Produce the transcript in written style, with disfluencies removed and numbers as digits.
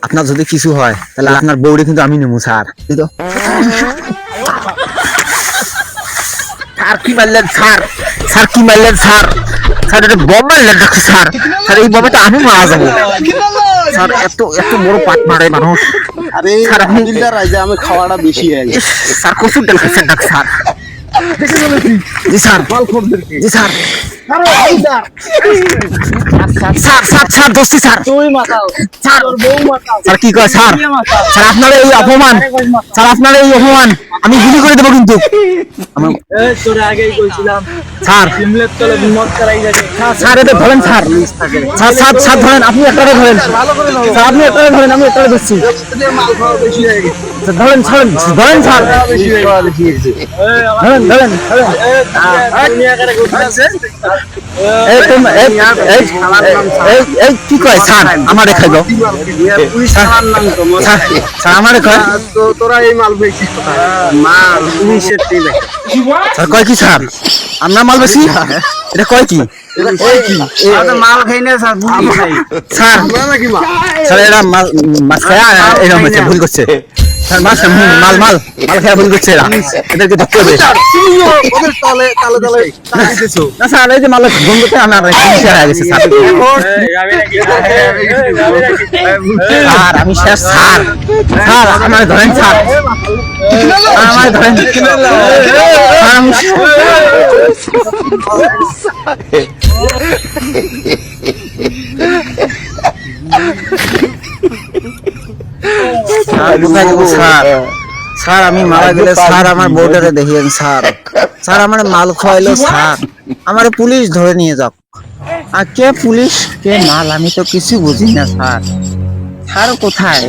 আপনার যদি কিছু হয় তাহলে আপনার বউরে কিন্তু আমি নেবো স্যার। স্যার কি মারলেন স্যার? স্যার কি মারলেন স্যার? স্যার এটা বম মারলেন নাকি স্যার? স্যার এই বমে তো আমি মারা যাবো স্যার। এত এত বড় পাট মারে মানুষ। আরে স্যার আপনি আমি খাওয়াটা বেশি হয়ে গেছে। স্যার কচুর ডাল খাচ্ছেন নাকি স্যার? জি স্যার, জি স্যার। স্যার স্যার স্যার দোস্তি স্যার। তুই মাতাও, স্যার তোর বউ মাতাও, স্যার কি কয় স্যার? স্যার আপনার এই অপমান, স্যার আপনার এই অপমান আমি গুলি করে দেবো কিন্তু। এই তোরে আগেই কইছিলাম স্যার সিমলেট তলে বিমত করাই যাবে। স্যার এটা ধরেন স্যার। স্যার স্যার স্যার ধরেন, আপনি একটা ধরেন ভালো করে নাও। স্যার, আপনি একটা ধরেন, আমি একটা ধরছি। তোদের মাল খাওয়া বেশি হয়ে গেছে। স্যার ধরেন ধরেন ধরেন স্যার, বেশি হয়ে গেছে। ধরেন ধরেন ধরেন। দুনিয়া করে ঘুরতেছে। এই তোমরা এই এই এই এই কি কয় স্যার? আমারে খাইলো তুই সালার নাম তো স্যার, স্যার আমারে কয় তো তোরা এই মাল বেচিস কোথায়? মাল পুলিশের টিমে। স্যার কয় কি স্যার? আমরা মাল বেশি এটা কয় কি মাল খাই না স্যার, বুঝি খাই। স্যার? আমরা নাকি মাল? স্যার এরা মাছ খায় এরকম হচ্ছে, ভুল করছে স্যার। মাছ মাল মাল মাল খায় ভুল করছে এরা, এদেরকে ধরতে হবে। ওদের তলে তলে তলে টাকা দিতেছো। না স্যার এই যে মালের গন্ধতে আমার পুলিশে হয়ে গেছে স্যার। স্যার আমি শেষ স্যার। স্যার আমার ধরেন স্যার, আমার ধরেন স্যার। আমি স্যার কোথায় যাবো স্যার? স্যার আমি মারা গেলে স্যার আমার বউটারে দেখিয়েন স্যার। স্যার আমার মাল খাওয়াইলো স্যার, আমার পুলিশ ধরে নিয়ে যাক। আর কে পুলিশ কে মাল আমি তো কিছু বুঝি না স্যার। স্যার কোথায়?